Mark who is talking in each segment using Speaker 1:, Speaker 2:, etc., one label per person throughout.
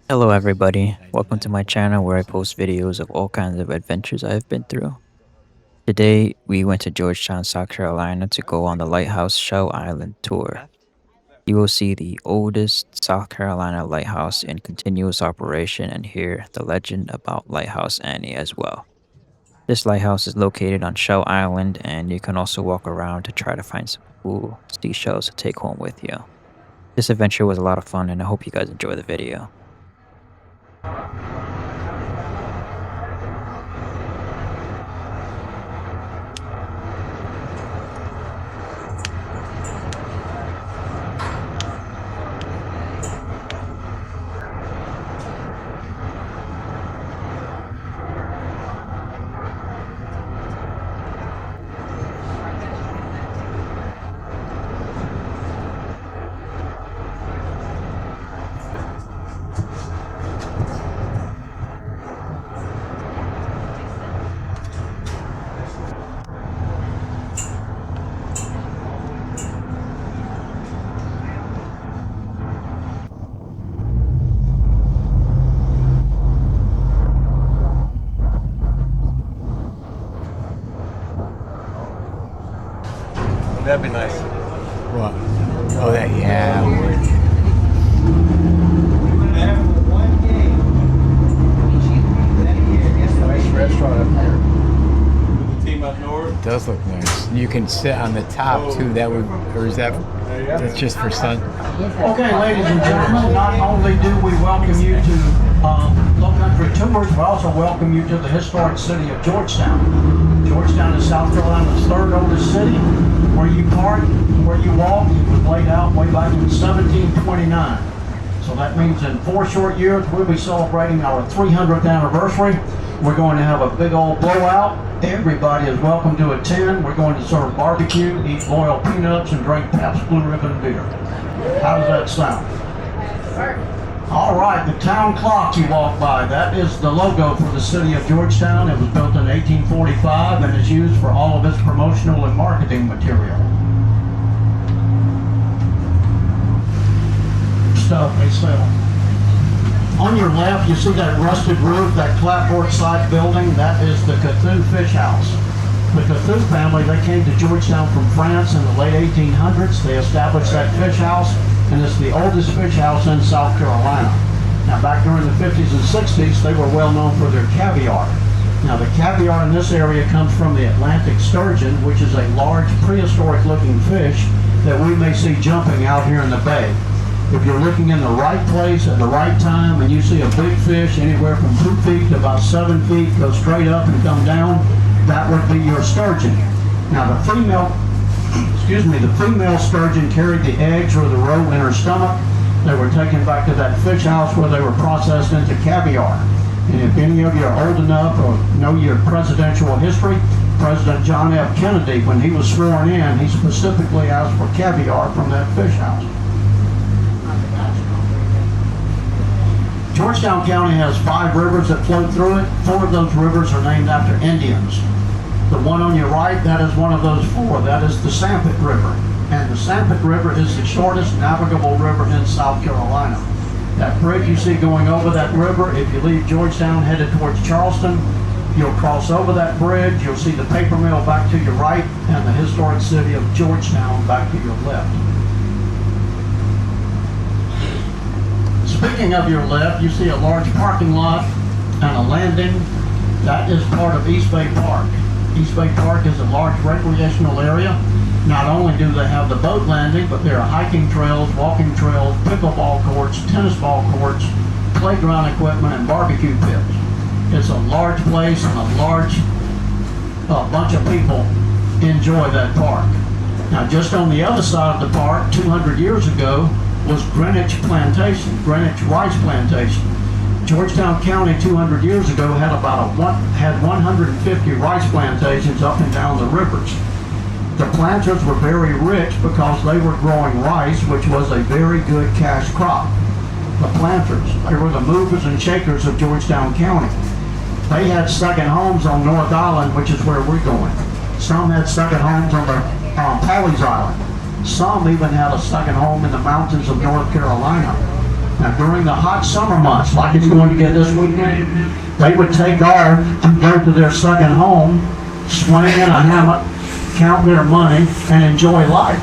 Speaker 1: Hello everybody, welcome to my channel where I post videos of all kinds of adventures I've been through. Today, we went to Georgetown, South Carolina to go on the Lighthouse Shell Island tour. You will see the oldest South Carolina lighthouse in continuous operation and hear the legend about Lighthouse Annie as well. This lighthouse is located on Shell Island and you can also walk around to try to find some cool seashells to take home with you. This adventure was a lot of fun and I hope you guys enjoy the video.
Speaker 2: That'd be nice.
Speaker 3: What? Oh, that, yeah.
Speaker 2: Nice restaurant up here. With the team up north.
Speaker 3: It does look nice. You can sit on the top too. That would, or is that, that's just for sun?
Speaker 4: Okay, ladies and gentlemen, not only do we welcome you to Low Country Tours, we also welcome you to the historic city of Georgetown. Georgetown is South Carolina's third oldest city. Where you park, where you walk, it was laid out way back in 1729. So that means in 4 short years, we'll be celebrating our 300th anniversary. We're going to have a big old blowout. Everybody is welcome to attend. We're going to serve barbecue, eat boiled peanuts, and drink Pabst Blue Ribbon beer. How does that sound? All right, the town clock you walk by, that is the logo for the city of Georgetown. It was built in 1845 and is used for all of its promotional and marketing material. Stuff they sell. On your left, you see that rusted roof, that clapboard side building, that is the Couthou Fish House. The Couthou family, they came to Georgetown from France in the late 1800s. They established that fish house, and it's the oldest fish house in South Carolina. Now, back during the 50s and 60s, they were well known for their caviar. Now, the caviar in this area comes from the Atlantic sturgeon, which is a large prehistoric-looking fish that we may see jumping out here in the bay. If you're looking in the right place at the right time and you see a big fish anywhere from 2 feet to about 7 feet go straight up and come down, that would be your sturgeon. Now the female sturgeon carried the eggs or the roe in her stomach. They were taken back to that fish house where they were processed into caviar. And if any of you are old enough or know your presidential history, President John F. Kennedy, when he was sworn in, he specifically asked for caviar from that fish house. Georgetown County has 5 rivers that flow through it. 4 of those rivers are named after Indians. The one on your right, that is one of those 4. That is the Sanpete River. And the Sanpete River is the shortest navigable river in South Carolina. That bridge you see going over that river, if you leave Georgetown headed towards Charleston, you'll cross over that bridge, you'll see the paper mill back to your right, and the historic city of Georgetown back to your left. Speaking of your left, you see a large parking lot and a landing. That is part of East Bay Park. East Bay Park is a large recreational area. Not only do they have the boat landing, but there are hiking trails, walking trails, pickleball courts, tennis ball courts, playground equipment, and barbecue pits. It's a large place and a large bunch of people enjoy that park. Now just on the other side of the park, 200 years ago, was Greenwich Plantation, Greenwich Rice Plantation. Georgetown County 200 years ago had 150 rice plantations up and down the rivers. The planters were very rich because they were growing rice, which was a very good cash crop. The planters, they were the movers and shakers of Georgetown County. They had second homes on North Island, which is where we're going. Some had second homes on Pawleys Island. Some even had a second home in the mountains of North Carolina. Now, during the hot summer months, like it's going to get this weekend, they would take off and go to their second home, swing in a hammock, count their money, and enjoy life.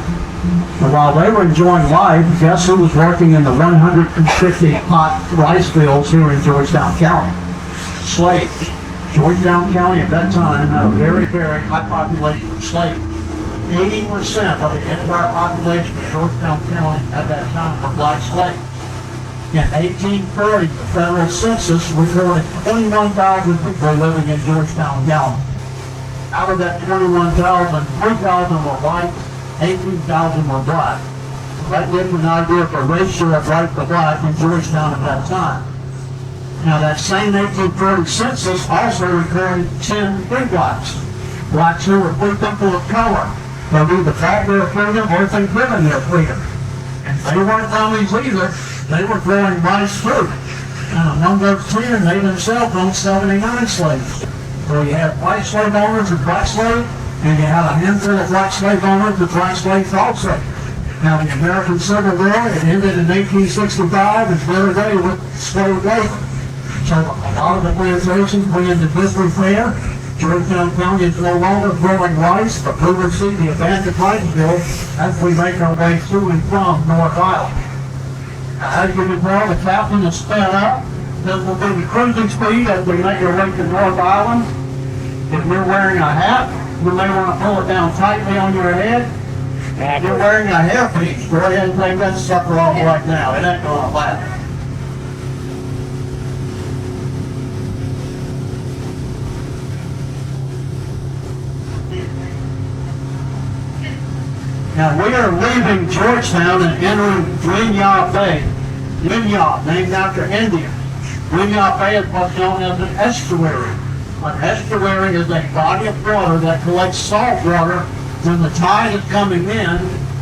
Speaker 4: And while they were enjoying life, guess who was working in the 150 hot rice fields here in Georgetown County? Slaves. Georgetown County at that time had a very, very high population of slaves. 80% of the entire population of Georgetown County at that time were black slaves. In 1830, the federal census recorded 21,000 people living in Georgetown County. Out of that 21,000, 3,000 were white, 18,000 were black. That gives you an idea of the ratio of white to black in Georgetown at that time. Now that same 1830 census also recorded 10 free blacks. Blacks who were free people of color. They either fought their freedom or they given their freedom. And they weren't dummies either. They were growing rice fruit. And among those 10, they themselves owned 79 slaves. So you had white slave owners and black slaves, and you had a handful of black slave owners and black slaves also. Now the American Civil War, it ended in 1865 and cleared away with slave labor. So a lot of the plantations went into disrepair. Georgetown County is no longer growing rice, but we will see the abandoned rice field as we make our way to and from North Island. Now, as you can tell, the captain is sped up. This will be the cruising speed as we make our way to North Island. If you're wearing a hat, you may want to pull it down tightly on your head. If you're wearing a hairpiece, go ahead and take that sucker off right now. It ain't going to last. Now we are leaving Georgetown and entering Winyah Bay. Winyah, named after India. Winyah Bay is what's known as an estuary. An estuary is a body of water that collects salt water when the tide is coming in,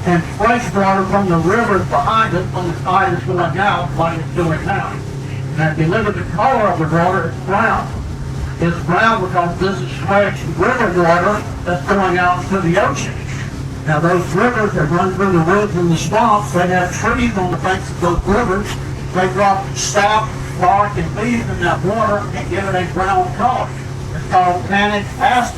Speaker 4: and fresh water from the rivers behind it when the tide is going out, like it's doing now. Now if you look at the color of the water, it's brown. It's brown because this is fresh river water that's going out into the ocean. Now those rivers that run through the woods and the swamps, they have trees on the banks of those rivers. They drop sap, bark, and leaves in that water and give it a brown color. It's called tannic acid.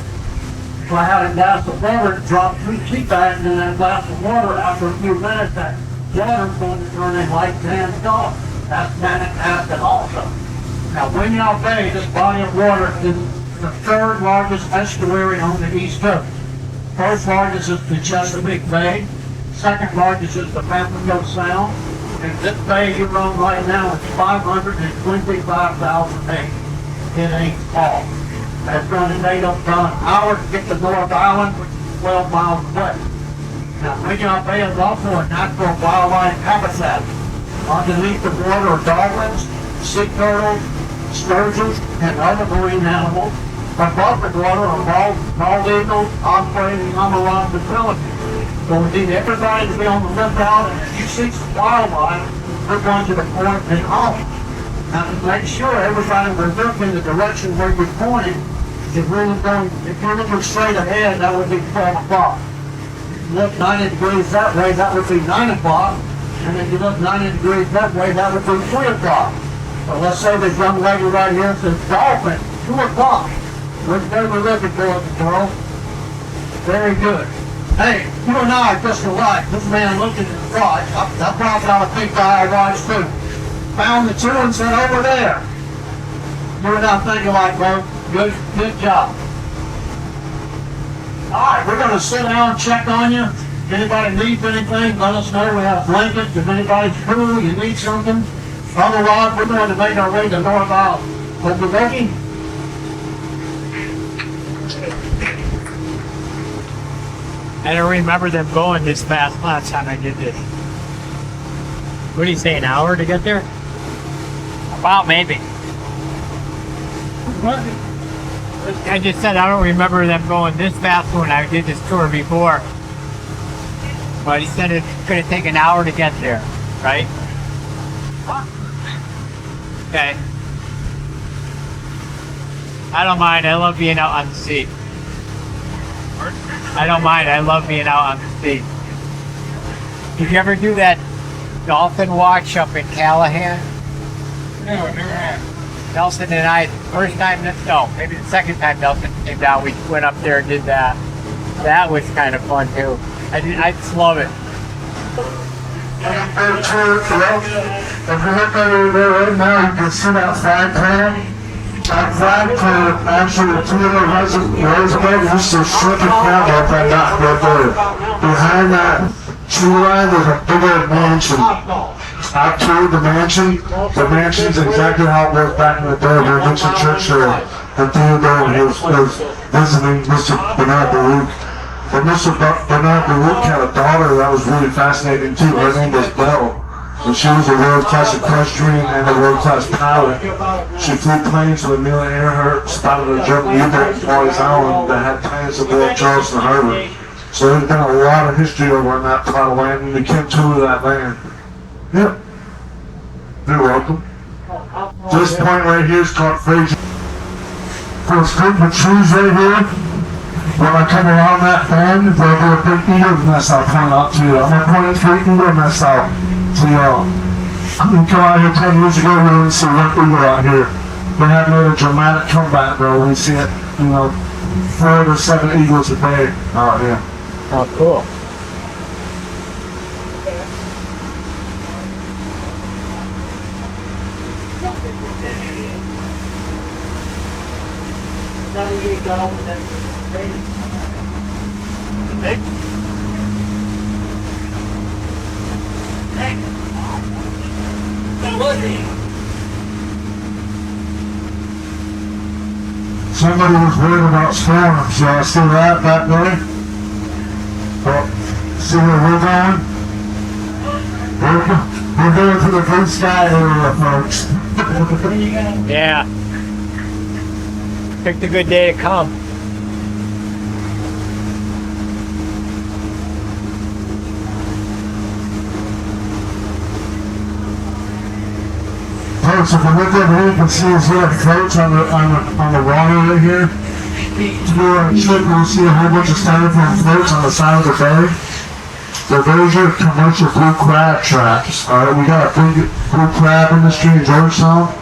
Speaker 4: So I had a glass of water, drop 2 tea bags in that glass of water. After a few minutes, that water is going to turn a light tan color. That's tannic acid also. Now Winyah Bay, this body of water, is the 3rd largest estuary on the East Coast. First largest is the Chesapeake Bay. Second largest is the Pamlico Sound. And this bay you're on right now is 525,000 acres. It ain't small. That's going to take up about an hour to get to North Island, which is 12 miles away. Now, Winyah Bay is also a natural wildlife habitat. Underneath the water are dolphins, sea turtles, sturgeons, and other marine animals. Above the water are bald eagles, ospreys, and amarants and pelicans. So we need everybody to be on the lookout, and if you see some wildlife, we're going to the point and holler. Now to make sure everybody will look in the direction where you're pointing, if you're looking straight ahead, that would be 12 o'clock. If you look 90 degrees that way, that would be 9 o'clock. And if you look 90 degrees that way, that would be 3 o'clock. So let's say this young lady right here says dolphin, 2 o'clock. Which way we're looking, boys and girls. Very good. Hey, you and I are just alike. This man looked at his watch. I brought out a big guy watch too. Found the 2 and said, over there. You and I think alike, bro. Good job. Alright, we're going to sit down and check on you. If anybody needs anything, let us know. We have blankets. If anybody's cool, you need something. Otherwise, we're going to make our way to North Island. Hope you're ready.
Speaker 5: I don't remember them going this fast last time I did this. What do you say, an hour to get there? About maybe. What? I just said I don't remember them going this fast when I did this tour before. But he said it's going to take an hour to get there, right? Okay. I don't mind. I love being out on the sea. I don't mind. I love being out on the sea. If you ever do that dolphin watch up in Callahan?
Speaker 2: No, never had.
Speaker 5: Nelson and I, first time, no, maybe the second time Nelson came down, we went up there and did that. That was kind of fun too. I just love it.
Speaker 6: If you look over there right now, you can see that flag plant. That flag plant, actually, the Toledo reservoir used to strip it down up and not right there. Behind that tree line, there's a bigger mansion. After the mansion's exactly how it was back in the day. There was a church there, and Theodore was visiting Mr. Bernard Baruch. And Mr. Bernard Baruch had a daughter that was really fascinating too. Her name was Belle. And she was a world-class equestrian and a world-class pilot. She flew planes with Amelia Earhart, spotted a German U-boat in Wallis Island that had plans to blow up Charleston Harbor. So there's been a lot of history over on that plot of land, and we can tour that land. Yep. You're welcome. This point right here is called Fraser. There's a group of trees right here. When I come around that bend, there'll be a big eagle nest I'll point out to you. I'm going to point 3 eagle nests out to y'all. We come out here 10 years ago, we didn't see one eagle out here. We have made a dramatic comeback though. We see it, 4 to 7 eagles a day out here.
Speaker 5: Oh, cool.
Speaker 6: Somebody was worried about storms. Y'all see that back there? Well, see where we're going? We're going to the blue sky area, folks.
Speaker 5: Yeah. Picked a good day to come.
Speaker 6: Folks, if you look over here, you can see these little floats on the water right here. To go on a trip, you'll see a whole bunch of styrofoam floats on the side of the bay. So those are commercial blue crab traps. Alright, we got a big blue crab industry in Georgetown.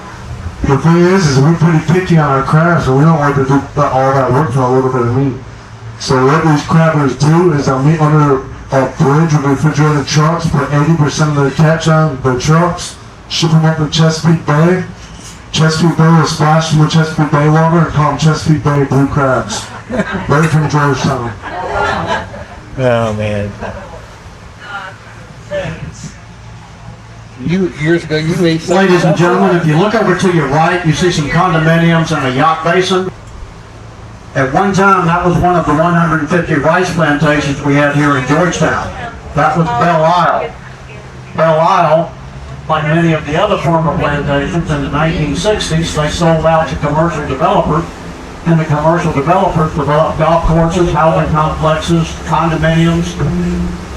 Speaker 6: The thing is we're pretty picky on our crabs, and we don't like to do all that work for a little bit of meat. So what these crabbers do is they'll meet under a bridge with refrigerated trucks, put 80% of their catch on the trucks, ship them up to Chesapeake Bay. Chesapeake Bay will splash from the Chesapeake Bay water and call them Chesapeake Bay blue crabs. Right from Georgetown.
Speaker 5: Oh, man.
Speaker 2: Years ago, you ate some.
Speaker 4: Ladies and gentlemen, if you look over to your right, you see some condominiums and a yacht basin. At one time, that was one of the 150 rice plantations we had here in Georgetown. That was Belle Isle. Belle Isle, like many of the other former plantations in the 1960s, they sold out to commercial developers, and the commercial developers developed golf courses, housing complexes, condominiums.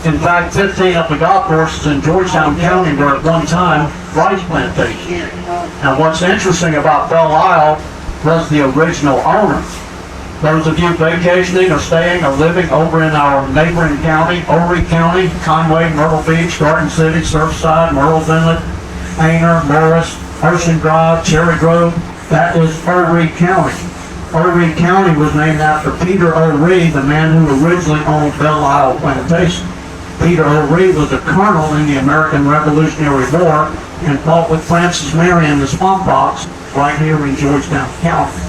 Speaker 4: In fact, 15 of the golf courses in Georgetown County were at one time rice plantations. Now what's interesting about Belle Isle was the original owner. Those of you vacationing or staying or living over in our neighboring county, Horry County, Conway, Myrtle Beach, Garden City, Surfside, Myrtle Inlet, Aner, Morris, Ocean Drive, Cherry Grove, that is Horry County. Horry County was named after Peter O'Ree, the man who originally owned Belle Isle Plantation. Peter O'Ree was a colonel in the American Revolutionary War and fought with Francis Marion, the Swampox, right here in Georgetown County.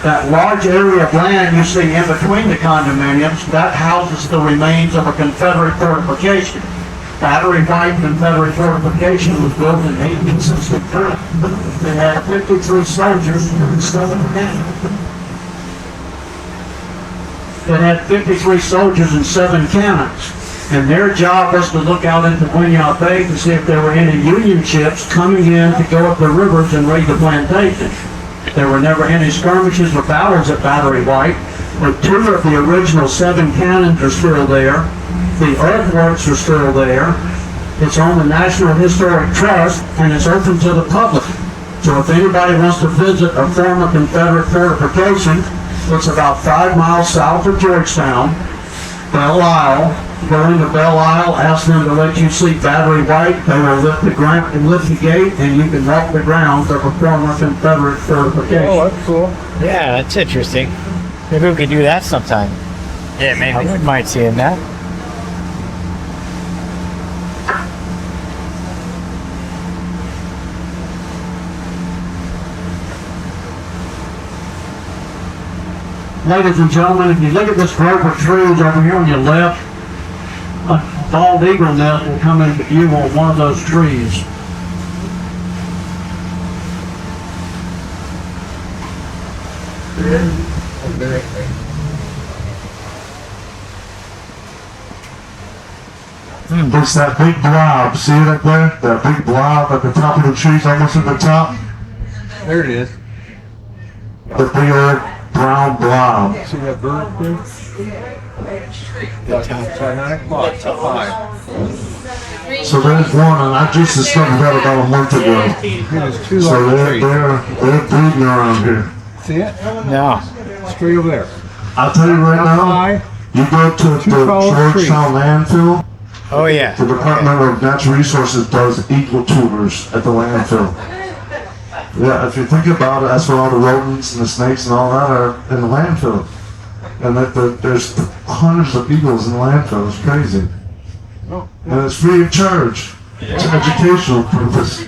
Speaker 4: That large area of land you see in between the condominiums, that houses the remains of a Confederate fortification. Battery White Confederate fortification was built in 1863. They had 53 soldiers in 7 cannons. It had 53 soldiers and 7 cannons. And their job was to look out into Winyah Bay to see if there were any Union ships coming in to go up the rivers and raid the plantation. There were never any skirmishes or battles at Battery White, but 2 of the original 7 cannons are still there. The earthworks are still there. It's on the National Historic Trust, and it's open to the public. So if anybody wants to visit a former Confederate fortification, it's about 5 miles south of Georgetown, Belle Isle, go into Belle Isle, ask them to let you see Battery White. They will lift the ground and lift the gate, and you can walk the ground to perform a Confederate certification.
Speaker 5: Oh, that's cool. Yeah, that's interesting. Maybe we could do that sometime. Yeah, maybe. I wouldn't mind seeing that.
Speaker 4: Ladies and gentlemen, if you look at this grove of trees over here on your left, a bald eagle nest will come into view on one of those trees.
Speaker 6: It's that big blob. See it up there? That big blob at the top of the trees, almost at the top.
Speaker 2: There it is.
Speaker 6: The big old brown blob.
Speaker 2: See that bird there? It's at 9 o'clock, till 5.
Speaker 6: So there's one, and I just discovered that about a month ago.
Speaker 2: There's two
Speaker 6: So
Speaker 2: large
Speaker 6: they're
Speaker 2: trees.
Speaker 6: breeding around here.
Speaker 2: See it?
Speaker 5: No.
Speaker 2: Straight over there.
Speaker 6: I'll tell you right now,
Speaker 2: High.
Speaker 6: you go to the
Speaker 2: Two tall trees.
Speaker 6: Georgetown landfill,
Speaker 5: Oh, yeah.
Speaker 6: the Department of Natural Resources does eagle tours at the landfill. Yeah, if you think about it, that's where all the rodents and the snakes and all that are in the landfill. And there's hundreds of eagles in the landfill. It's crazy. And it's free of charge. It's an educational purpose.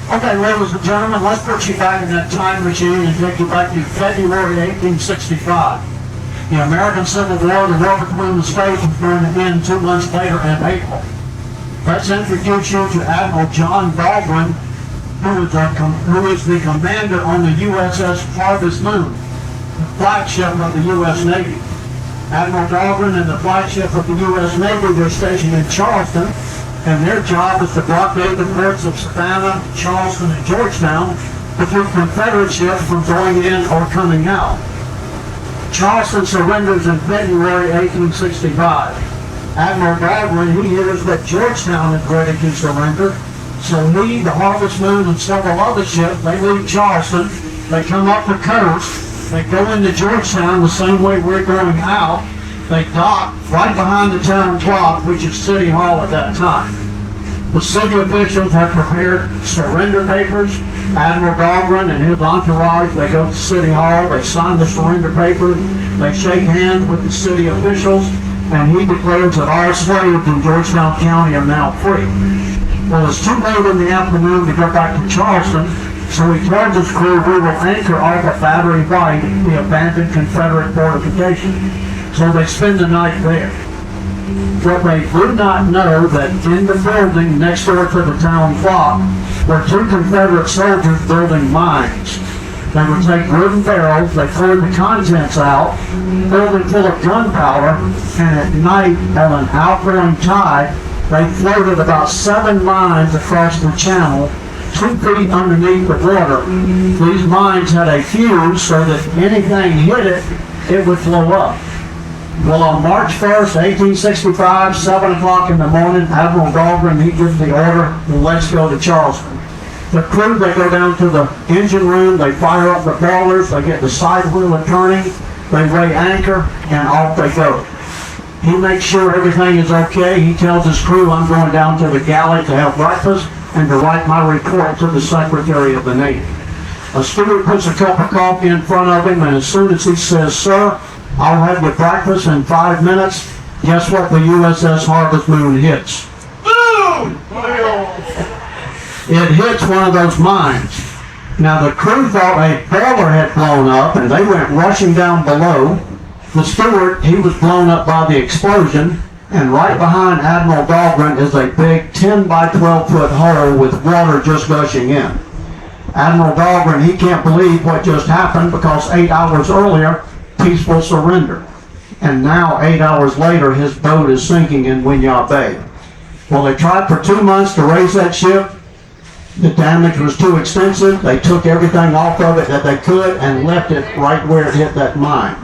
Speaker 4: Okay, ladies and gentlemen, let's put you back in that time machine and take you back to February 1865. The American Civil War, the war between the states, was going to end 2 months later in April. Let's introduce you to Admiral John Baldwin, who is the commander on the USS Harvest Moon, the flagship of the U.S. Navy. Admiral Baldwin and the flagship of the U.S. Navy were stationed in Charleston, and their job is to blockade the ports of Savannah, Charleston, and Georgetown to keep Confederate ships from going in or coming out. Charleston surrenders in February 1865. Admiral Baldwin, he hears that Georgetown is ready to surrender, so he, the Harvest Moon, and several other ships, they leave Charleston, they come up the coast, they go into Georgetown the same way we're going out. They dock right behind the town clock, which is City Hall at that time. The city officials have prepared surrender papers. Admiral Baldwin and his entourage, they go to City Hall, they sign the surrender paper, they shake hands with the city officials, and he declares that our slaves in Georgetown County are now free. Well, it's too late in the afternoon to go back to Charleston, so he tells his crew we will anchor off of Battery White, the abandoned Confederate fortification. So they spend the night there. But they do not know that in the building next door to the town clock were 2 Confederate soldiers building mines. They would take wooden barrels, they pour the contents out, fill them full of gunpowder, and at night on an outgoing tide, they floated about 7 mines across the channel, 2 feet underneath the water. These mines had a fuse so that anything hit it, it would flow up. Well, on March 1st, 1865, 7 o'clock in the morning, Admiral Baldwin, he gives the order, let's go to Charleston. The crew, they go down to the engine room, they fire up the boilers, they get the side wheel turning, they weigh anchor, and off they go. He makes sure everything is okay. He tells his crew, I'm going down to the galley to have breakfast and to write my report to the Secretary of the Navy. A steward puts a cup of coffee in front of him, and as soon as he says, sir, I'll have your breakfast in 5 minutes, guess what the USS Harvest Moon hits? Boom! It hits one of those mines. Now the crew thought a boiler had blown up and they went rushing down below. The steward, he was blown up by the explosion, and right behind Admiral Baldwin is a big 10 by 12 foot hole with water just gushing in. Admiral Baldwin, he can't believe what just happened because 8 hours earlier, peaceful surrender. And now, 8 hours later, his boat is sinking in Winyah Bay. Well, they tried for 2 months to raise that ship. The damage was too extensive. They took everything off of it that they could and left it right where it hit that mine.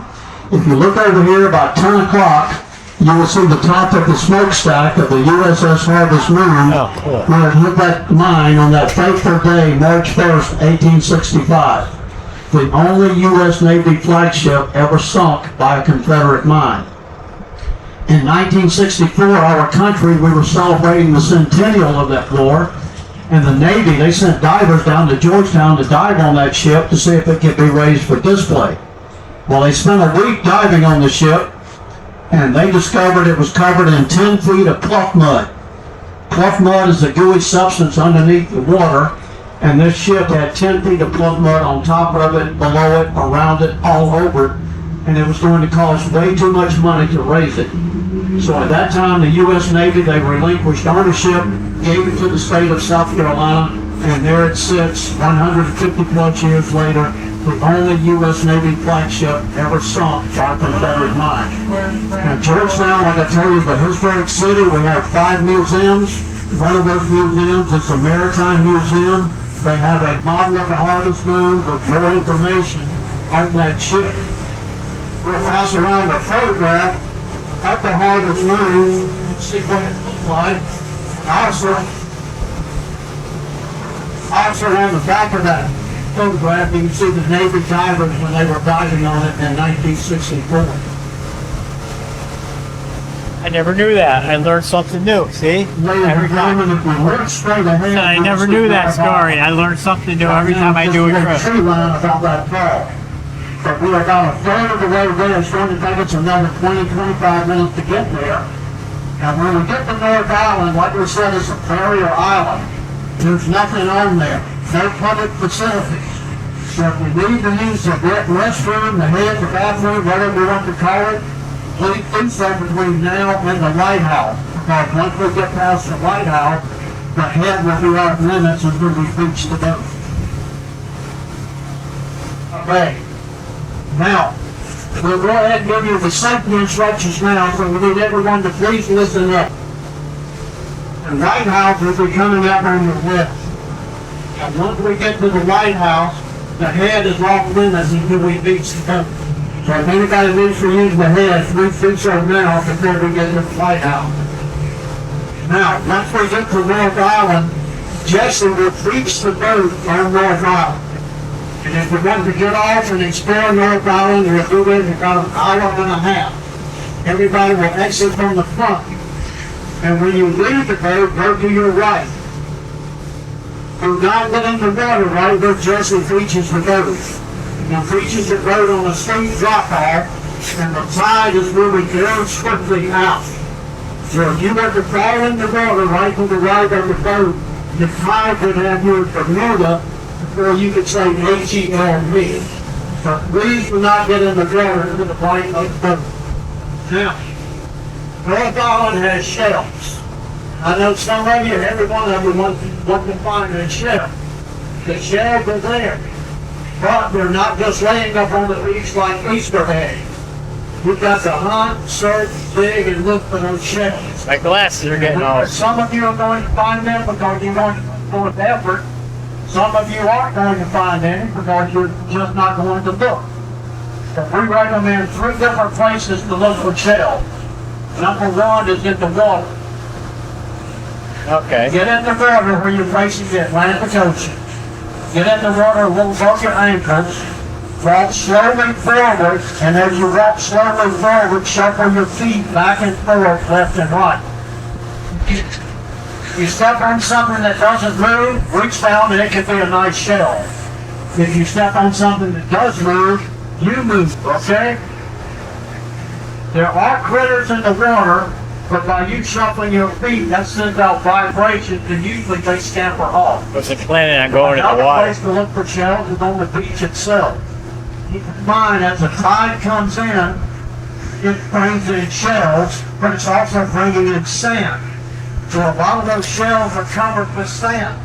Speaker 4: If you look over here about 10 o'clock, you will see the top of the smokestack of the USS Harvest Moon where it hit that mine on that fateful day, March 1st, 1865. the only U.S. Navy flagship ever sunk by a Confederate mine. In 1964, our country, we were celebrating the centennial of that war, and the Navy, they sent divers down to Georgetown to dive on that ship to see if it could be raised for display. Well, they spent a week diving on the ship, and they discovered it was covered in 10 feet of pluff mud. Pluff mud is a gooey substance underneath the water, and this ship had 10 feet of pluff mud on top of it, below it, around it, all over it, and it was going to cost way too much money to raise it. So at that time, the U.S. Navy, they relinquished ownership, gave it to the state of South Carolina, and there it sits 150 plus years later, the only U.S. Navy flagship ever sunk by a Confederate mine. Now Georgetown, like I told you, is a historic city. We have 5 museums. One of those museums is the Maritime Museum. They have a model of the Harvest Moon with more information on that ship. We'll pass around a photograph of the Harvest Moon and see what it looks like. Also on the back of that photograph, you can see the Navy divers when they were diving on it in 1964.
Speaker 5: I never knew that. I learned something new. See? Every time. I never knew that story. I learned something new every time I do a trip.
Speaker 4: But we are about a third of the way there. It's going to take us another 20-25 minutes to get there. And when we get to North Island, like we said, it's a barrier island. There's nothing on there. No public facilities. So if you need to use the restroom, the head, the bathroom, whatever you want to call it, please do so between now and the lighthouse. Because once we get past the lighthouse, the head will be off limits until we reach the boat. Okay. Now, we'll go ahead and give you the safety instructions now, so we need everyone to please listen up. The lighthouse will be coming up on the west. And once we get to the lighthouse, the head is off limits until we reach the boat. So if anybody needs to use the head, please do so now before we get to the lighthouse. Now, once we get to North Island, Jesse will reach the boat on North Island. And if we want to get off and explore North Island, we'll do it in about an hour and a half. Everybody will exit from the front. And when you leave the boat, go to your right. Do not get in the water right where Jesse reaches the boat. He reaches the boat on a steep drop-off, and the tide is moving very swiftly out. So if you were to fall in the water right to the right of the boat, the tide would have you in Bermuda, or you could say H-E-L-V. So please do not get in the water into the right of the boat. Now, North Island has shells. I know some of you, every one of you want to find a shell. The shells are there, but they're not just laying up on the beach like Easter eggs. You've got to hunt, search, dig, and look for those shells.
Speaker 5: My glasses are getting old.
Speaker 4: Some of you are going to find them because you're going to put forth effort. Some of you aren't going to find any because you're just not going to look. But we recommend 3 different places to look for shells. Number 1 is in the water.
Speaker 5: Okay.
Speaker 4: Get in the water where you're facing the Atlantic Ocean. Get in the water, walk your ankles, walk slowly forward, and as you walk slowly forward, shuffle your feet back and forth, left and right. You step on something that doesn't move, reach down and it can be a nice shell. If you step on something that does move, you move, okay? There are critters in the water, but by you shuffling your feet, that sends out vibrations and usually they scamper off.
Speaker 5: What's the planning on going in the
Speaker 4: Another
Speaker 5: water?
Speaker 4: place to look for shells is on the beach itself. Keep in mind, as the tide comes in, it brings in shells, but it's also bringing in sand. So a lot of those shells are covered with sand.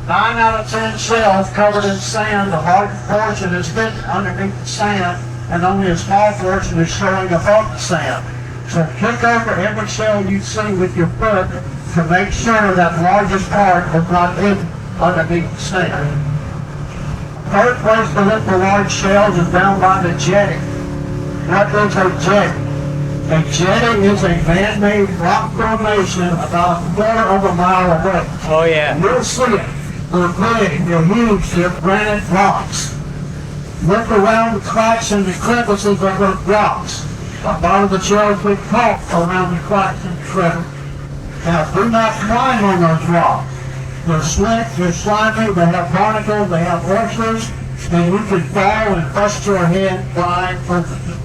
Speaker 4: 9 out of 10 shells covered in sand, the large portion is hidden underneath the sand, and only a small portion is showing above the sand. So kick over every shell you see with your foot to make sure that largest part is not hidden underneath the sand. Third place to look for large shells is down by the jetty. What is a jetty? A jetty is a man-made rock formation about a quarter of a mile away.
Speaker 5: Oh yeah.
Speaker 4: And you'll see it. They're big, they're huge, they're granite rocks. Look around the cracks and the crevices of those rocks. A lot of the shells we caught around the cracks and the crevices. Now, do not climb on those rocks. They're slick, they're slimy, they have barnacles, they have oysters, and you can fall and bust your head flying over them.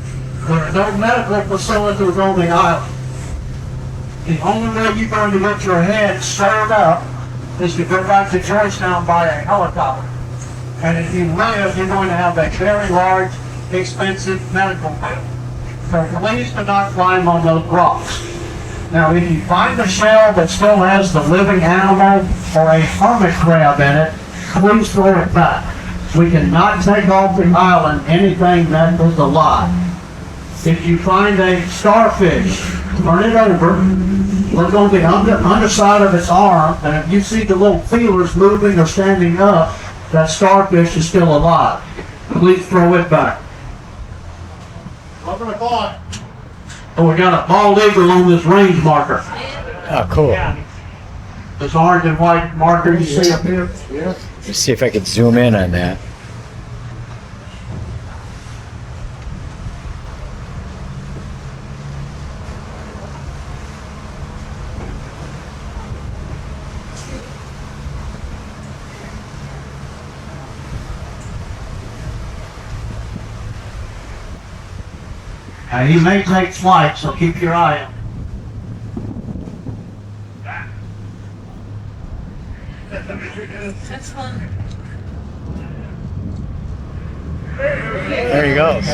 Speaker 4: There are no medical facilities on the island. The only way you're going to get your head sewed up is to go back to Georgetown by a helicopter. And if you live, you're going to have a very large, expensive medical bill. So please do not climb on those rocks. Now, if you find a shell that still has the living animal or a hermit crab in it, please throw it back. We cannot take off the island anything that is alive. If you find a starfish, turn it over, look on the underside of its arm, and if you see the little feelers moving or standing up, that starfish is still alive. Please throw it back. Over the ball. Oh, we got a bald eagle on this range marker.
Speaker 3: Oh, cool.
Speaker 4: This orange and white marker you see up here.
Speaker 3: Let's see if I can zoom in on that.
Speaker 4: He may take flight, so keep your eye on him.
Speaker 7: That's fun.
Speaker 3: There he goes.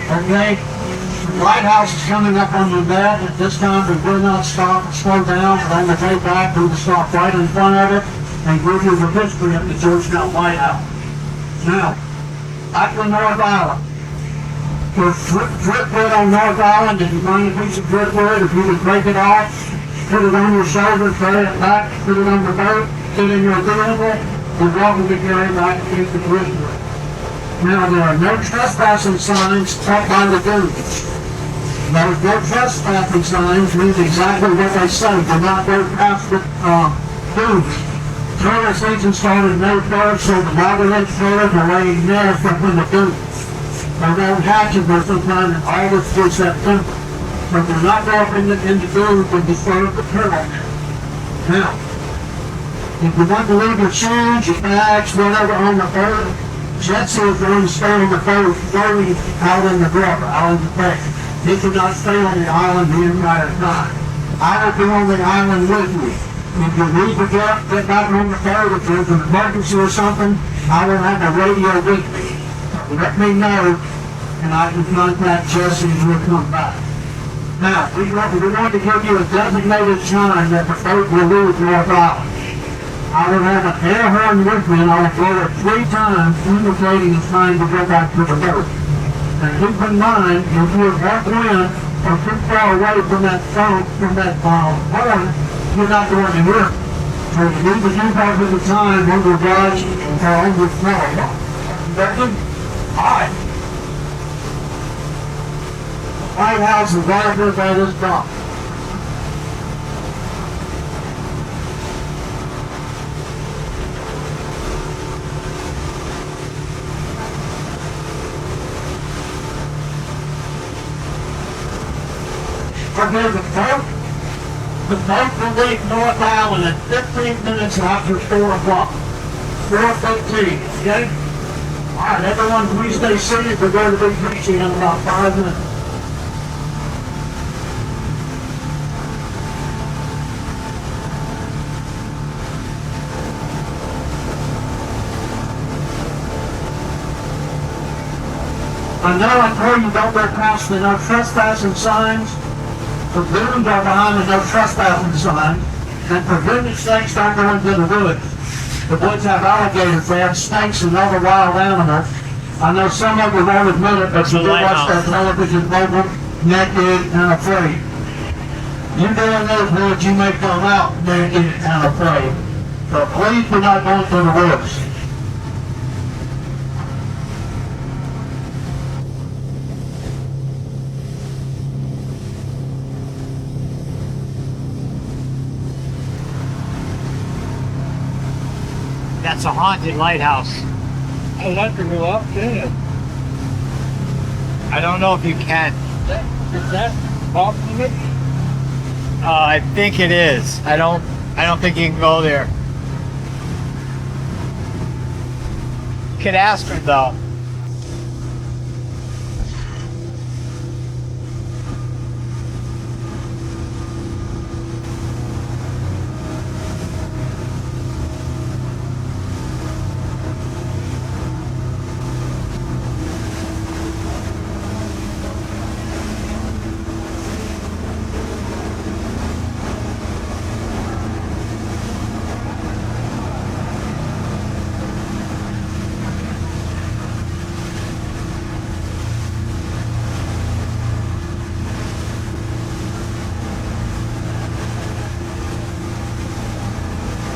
Speaker 4: Okay, the lighthouse is coming up on your bed. At this time, we will not stop and slow down. But on the way back, we will stop right in front of it and give you the history of the Georgetown Lighthouse. Now, back to North Island. There's driftwood on North Island. If you find a piece of driftwood, if you would break it off, put it on your shoulder, carry it back, put it on the boat, put it in your vehicle, you're welcome to carry back a piece of driftwood. Now, there are no trespassing signs up by the dunes. Those no trespassing signs means exactly what they say. Do not go past the dunes. Tourist agents started no birds, so the loggerhead birds are laying nests up in the dunes. They don't hatch them sometime in August through September. But they're not going in the dunes and disturb the turtle. Now, if you want to leave your shoes, your bags, whatever on the boat, jet ski is going to stay on the boat floating out in the river, out in the bay. He cannot stay on the island the entire time. I will be on the island with you. If you need to get back on the boat, if there's an emergency or something, I will have the radio with me. Let me know, and I can contact Jesse and we'll come back. Now, we want to give you a designated time that the boat will leave North Island. I will have an air horn with me and I will blow it 3 times indicating it's time to go back to the boat. And keep in mind, if you're upwind or too far away from that phone, horn, you're not going to hear it. So you need to keep up with the time on your watch or on your phone. Ready? Alright. The White House is right here by this dock. Okay, the boat will leave North Island at 15 minutes after 4 o'clock. 4:15, okay? Alright, everyone please stay seated. We're going to be reaching in about 5 minutes. I know I told you don't go past the no trespassing signs. The dunes are behind the no trespassing sign, and for goodness sakes, don't go into the woods. The woods have alligators, they have snakes and other wild animals. I know some of you won't admit it, but you do watch that television program, naked and afraid. You go in those woods, you may come out naked and afraid. So please do not go into the woods.
Speaker 5: That's a haunted lighthouse.
Speaker 2: I'd like to go up there.
Speaker 5: I don't know if you can.
Speaker 2: Is that off limit?
Speaker 5: I think it is. I don't think you can go there. You could ask her though.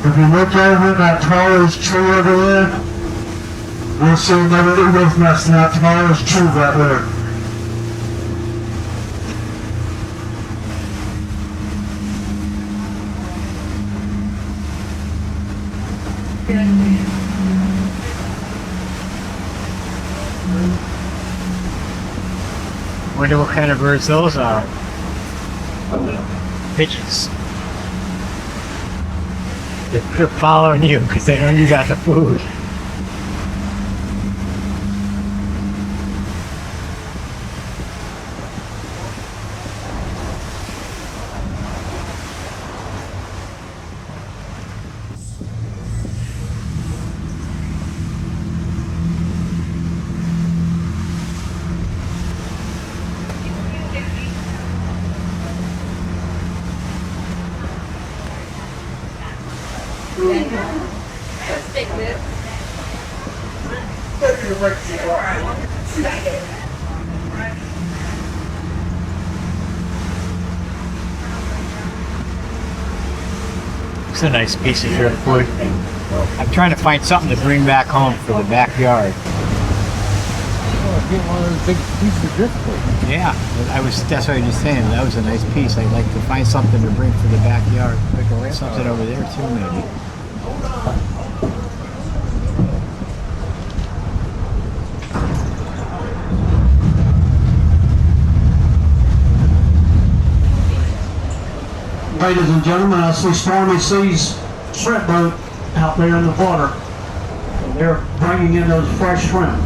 Speaker 6: If you look over that tallest tree over there, you'll see another roof nest in that tallest tree right there.
Speaker 5: Wonder what kind of birds those are. Pigeons. They're following you because they know you got the food.
Speaker 3: It's a nice piece of driftwood. I'm trying to find something to bring back home for the backyard.
Speaker 2: Oh, get one of those big pieces of driftwood.
Speaker 3: Yeah, that's what I was just saying. That was a nice piece. I'd like to find something to bring for the backyard. Something over there too, maybe.
Speaker 4: Ladies and gentlemen, I see Stormy Seas shrimp boat out there in the water. They're bringing in those fresh shrimp.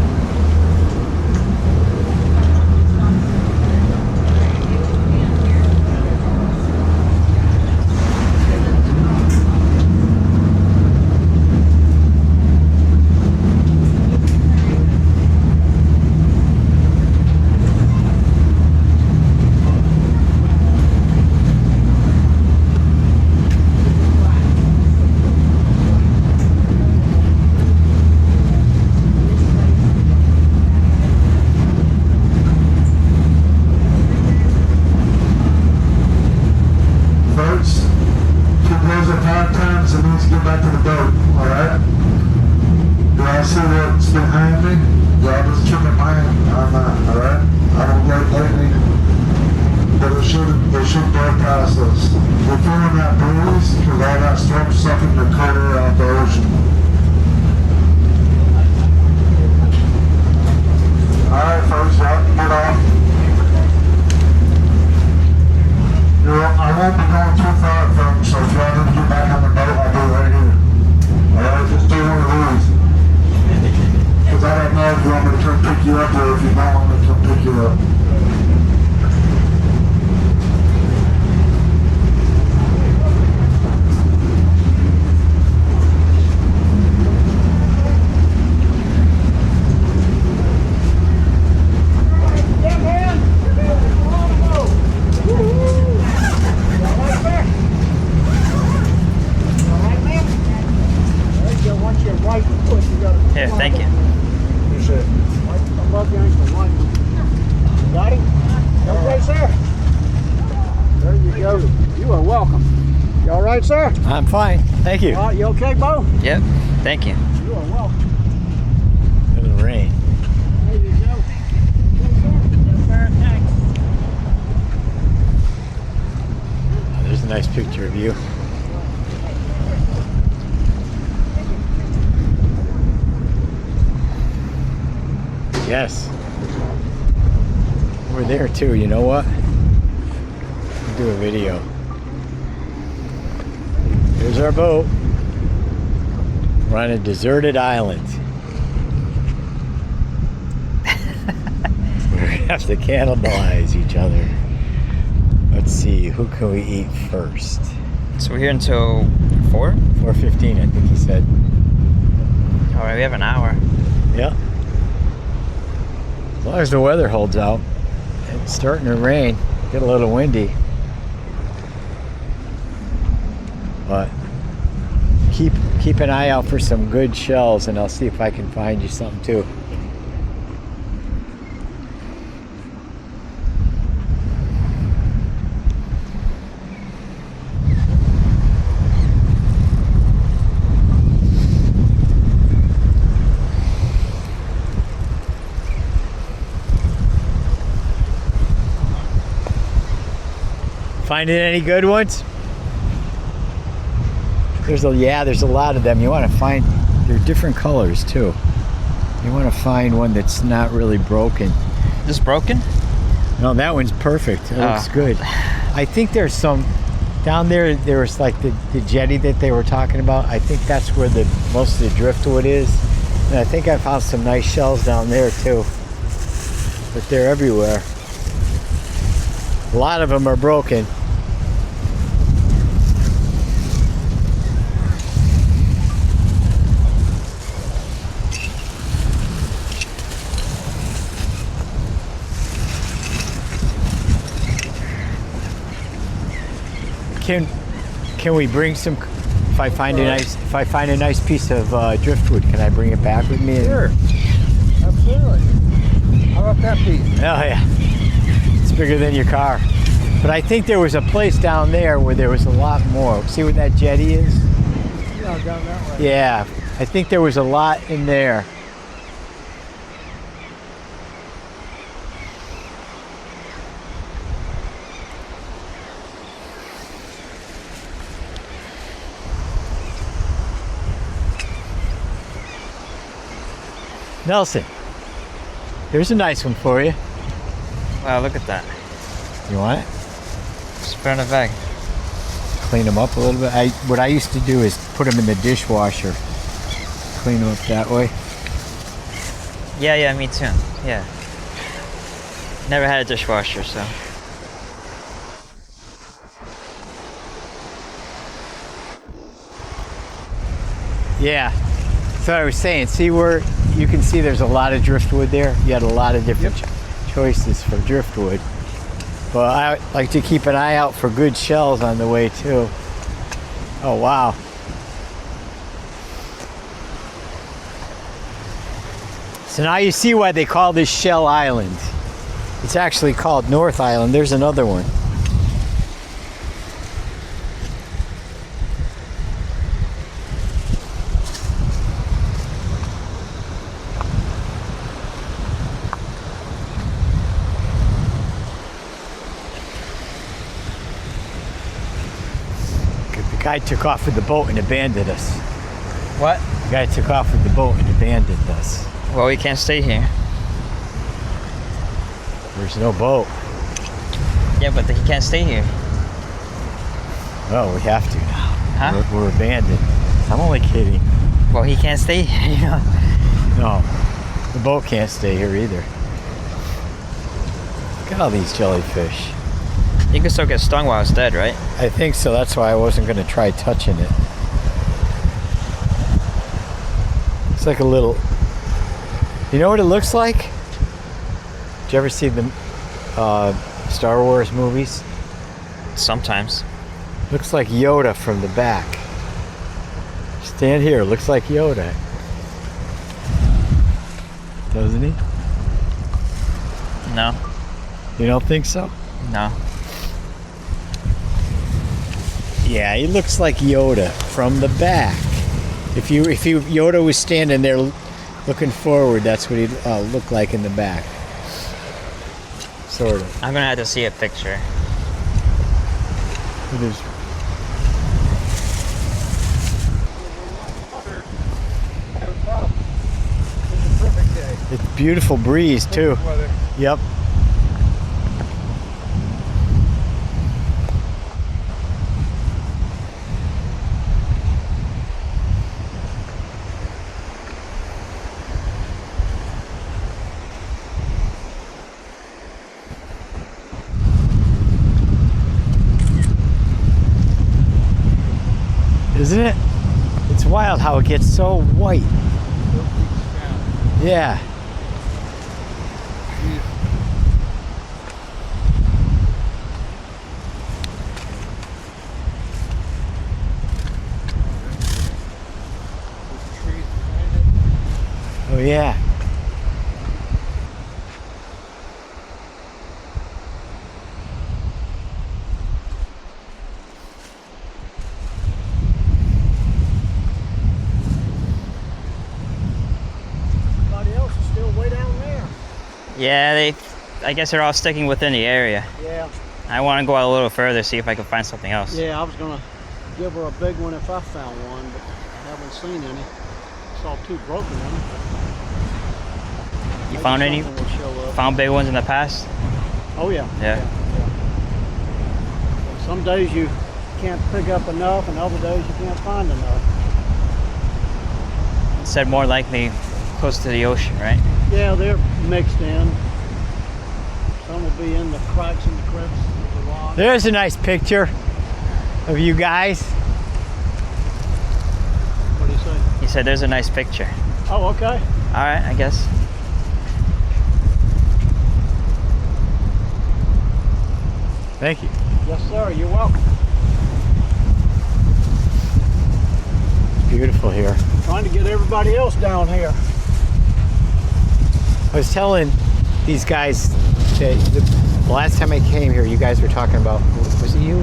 Speaker 1: Here, thank you.
Speaker 4: Got him? Okay, sir. There you go. You are welcome. You all right, sir?
Speaker 3: I'm fine. Thank you.
Speaker 4: You okay, Bo?
Speaker 1: Yep, thank you.
Speaker 4: You are welcome.
Speaker 3: In the rain.
Speaker 4: There you go.
Speaker 3: There's a nice picture of you. Yes. We're there too, you know what? We'll do a video. Here's our boat. We're on a deserted island. We're gonna have to cannibalize each other. Let's see, who can we eat first?
Speaker 1: So we're here until 4?
Speaker 3: 4:15, I think he said.
Speaker 1: Alright, we have an hour.
Speaker 3: Yeah. As long as the weather holds out. It's starting to rain. Get a little windy. But keep an eye out for some good shells, and I'll see if I can find you something too. Finding any good ones? There's a lot of them. You want to find, they're different colors too. You want to find one that's not really broken.
Speaker 1: This broken?
Speaker 3: No, that one's perfect. It looks
Speaker 1: Oh.
Speaker 3: good. I think there's some down there. There was like the jetty that they were talking about. I think that's where most of the driftwood is. And I think I found some nice shells down there too. But they're everywhere. A lot of them are broken. Can we bring some? If I find a nice piece of driftwood, can I bring it back with me?
Speaker 2: Sure. Absolutely. How about that piece?
Speaker 3: Oh yeah, it's bigger than your car. But I think there was a place down there where there was a lot more. See where that jetty is?
Speaker 2: Yeah, down that way.
Speaker 3: Yeah, I think there was a lot in there. Nelson, here's a nice one for you.
Speaker 1: Wow, look at that.
Speaker 3: You want it?
Speaker 1: Just put it in a bag.
Speaker 3: Clean them up a little bit. What I used to do is put them in the dishwasher. Clean them up that way.
Speaker 1: Yeah, me too. Yeah. Never had a dishwasher, so.
Speaker 3: Yeah. So I was saying, see where you can see there's a lot of driftwood there? You had a lot of different choices for driftwood. But I like to keep an eye out for good shells on the way too. Oh wow. So now you see why they call this Shell Island. It's actually called North Island. There's another one. The guy took off with the boat and abandoned us.
Speaker 1: What?
Speaker 3: The guy took off with the boat and abandoned us.
Speaker 1: Well, we can't stay here.
Speaker 3: There's no boat.
Speaker 1: Yeah, but he can't stay here.
Speaker 3: Oh, we have to now.
Speaker 1: Huh?
Speaker 3: We're abandoned. I'm only kidding.
Speaker 1: Well, he can't stay here, you know.
Speaker 3: No, the boat can't stay here either. Look at all these jellyfish.
Speaker 1: You can still get stung while it's dead, right?
Speaker 3: I think so. That's why I wasn't going to try touching it. It's like a little. You know what it looks like? Did you ever see the Star Wars movies?
Speaker 1: Sometimes.
Speaker 3: Looks like Yoda from the back. Stand here. Looks like Yoda. Doesn't he?
Speaker 1: No.
Speaker 3: You don't think so?
Speaker 1: No.
Speaker 3: Yeah, he looks like Yoda from the back. If Yoda was standing there looking forward, that's what he'd look like in the back. Sort of.
Speaker 1: I'm gonna have to see a picture.
Speaker 3: There's
Speaker 2: It's a perfect day.
Speaker 3: Beautiful breeze too.
Speaker 2: Weather.
Speaker 3: Yep. Isn't it? It's wild how it gets so white. Yeah. Oh yeah.
Speaker 4: Everybody else is still way down there.
Speaker 1: Yeah, I guess they're all sticking within the area.
Speaker 4: Yeah,
Speaker 1: I want to go out a little further, see if I can find something else.
Speaker 4: yeah, I was gonna give her a big one if I found one, but I haven't seen any. Saw two broken ones.
Speaker 1: You
Speaker 4: Maybe
Speaker 1: found any?
Speaker 4: something will show up.
Speaker 1: Found big ones in the past?
Speaker 4: Oh yeah.
Speaker 1: Yeah.
Speaker 4: Some days you can't pick up enough, and other days you can't find enough.
Speaker 1: It said more likely close to the ocean, right?
Speaker 4: Yeah, they're mixed in. Some will be in the cracks and the crypts of the rock.
Speaker 3: There's a nice picture of you guys.
Speaker 4: What do you say?
Speaker 1: He said there's a nice picture.
Speaker 4: Oh, okay.
Speaker 1: All right, I guess.
Speaker 3: Thank you.
Speaker 4: Yes, sir. You're welcome.
Speaker 3: It's beautiful here.
Speaker 4: Trying to get everybody else down here.
Speaker 3: I was telling these guys that the last time I came here, you guys were talking about, was it you?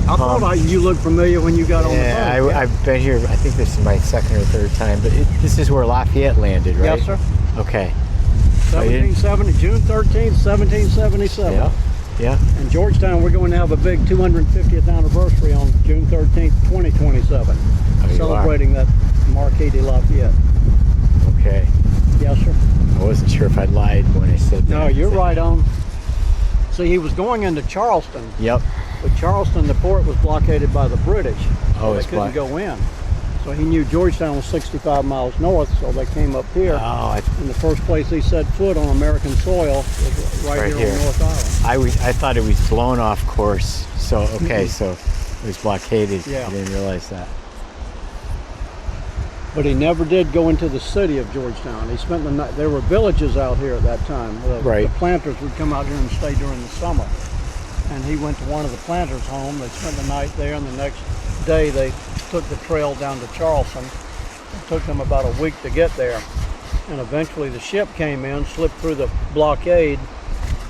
Speaker 4: I thought you looked familiar when you got on the
Speaker 3: Yeah,
Speaker 4: phone.
Speaker 3: I've been here, I think this is my second or third time, but this is where Lafayette landed, right?
Speaker 4: Yes, sir.
Speaker 3: Okay.
Speaker 4: 1770, June 13th, 1777.
Speaker 3: Yeah. Yeah.
Speaker 4: In Georgetown, we're going to have a big 250th anniversary on June 13th, 2027.
Speaker 3: Oh, you
Speaker 4: Celebrating that Marquis de Lafayette.
Speaker 3: Okay.
Speaker 4: Yes, sir.
Speaker 3: I wasn't sure if I'd lied when I said that.
Speaker 4: No, you're right on. See, he was going into Charleston,
Speaker 3: Yep.
Speaker 4: but Charleston, the port was blockaded by the British.
Speaker 3: Oh,
Speaker 4: They
Speaker 3: it's
Speaker 4: couldn't
Speaker 3: blocked.
Speaker 4: go in. So he knew Georgetown was 65 miles north, so they came up here.
Speaker 3: Oh,
Speaker 4: And the first place he set foot on American soil was right
Speaker 3: Right
Speaker 4: here
Speaker 3: here.
Speaker 4: on North Island.
Speaker 3: I thought it was blown off course. So, okay, so it was blockaded.
Speaker 4: Yeah.
Speaker 3: I didn't realize that.
Speaker 4: But he never did go into the city of Georgetown. He spent the night. There were villages out here at that time.
Speaker 3: Right.
Speaker 4: The planters would come out here and stay during the summer. And he went to one of the planters' home. They spent the night there, and the next day they took the trail down to Charleston. It took them about a week to get there. And eventually the ship came in, slipped through the blockade,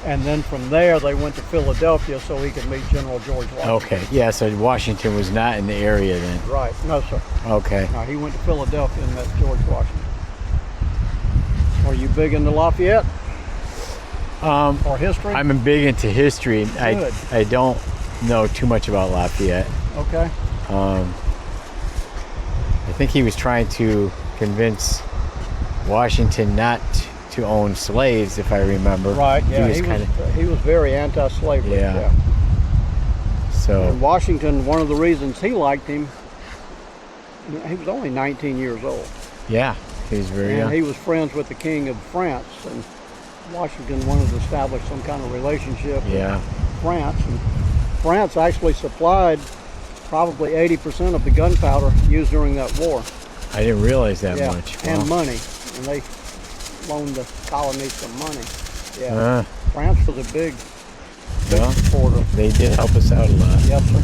Speaker 4: and then from there they went to Philadelphia so he could meet General George Washington.
Speaker 3: Okay. Yeah, so Washington was not in the area then.
Speaker 4: Right. No, sir.
Speaker 3: Okay.
Speaker 4: No, he went to Philadelphia and met George Washington. Are you big into Lafayette or history?
Speaker 3: I'm big into history.
Speaker 4: Good.
Speaker 3: I don't know too much about Lafayette.
Speaker 4: Okay.
Speaker 3: I think he was trying to convince Washington not to own slaves, if I remember.
Speaker 4: Right. Yeah.
Speaker 3: He was
Speaker 4: He was very anti-slavery.
Speaker 3: Yeah. So
Speaker 4: And Washington, one of the reasons he liked him, he was only 19 years old,
Speaker 3: yeah, he was very
Speaker 4: and
Speaker 3: young.
Speaker 4: he was friends with the King of France, and Washington wanted to establish some kind of relationship
Speaker 3: Yeah.
Speaker 4: with France, and France actually supplied probably 80% of the gunpowder used during that war.
Speaker 3: I didn't realize that
Speaker 4: Yeah,
Speaker 3: much.
Speaker 4: and
Speaker 3: Wow.
Speaker 4: money, and they loaned the colonies some money. Yeah,
Speaker 3: Uh,
Speaker 4: France was a big
Speaker 3: well,
Speaker 4: supporter.
Speaker 3: they did help us out a lot.
Speaker 4: Yes, sir.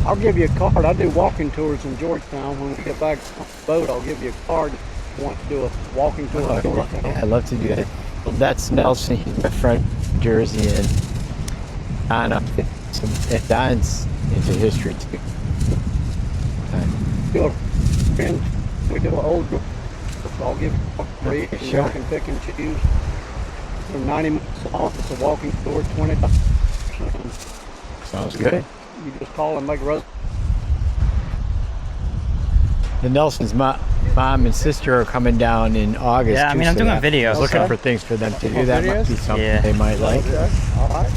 Speaker 4: I'll give you a card. I do walking tours in Georgetown. When we get back on the boat, I'll give you a card. If you want to do a walking tour of Georgetown.
Speaker 3: Yeah, I'd love to do that. Well, that's Nelson. He's my friend from Jersey, and Don's into history too.
Speaker 4: Do a- and we do an old tour. So I'll give you a free, and
Speaker 3: Sure.
Speaker 4: you can pick and choose. They're 90 minutes long. It's a walking tour, $20.
Speaker 3: Sounds good.
Speaker 4: You just call and make a reservation.
Speaker 3: The Nelson's my mom and sister are coming down in August.
Speaker 7: Yeah, I
Speaker 3: too,
Speaker 7: mean, I'm
Speaker 3: so
Speaker 7: doing a
Speaker 3: that-
Speaker 7: video,
Speaker 3: Looking
Speaker 7: so-
Speaker 3: for things for them to do. That might be something
Speaker 7: Yeah.
Speaker 3: they might like.
Speaker 2: Okay. All right.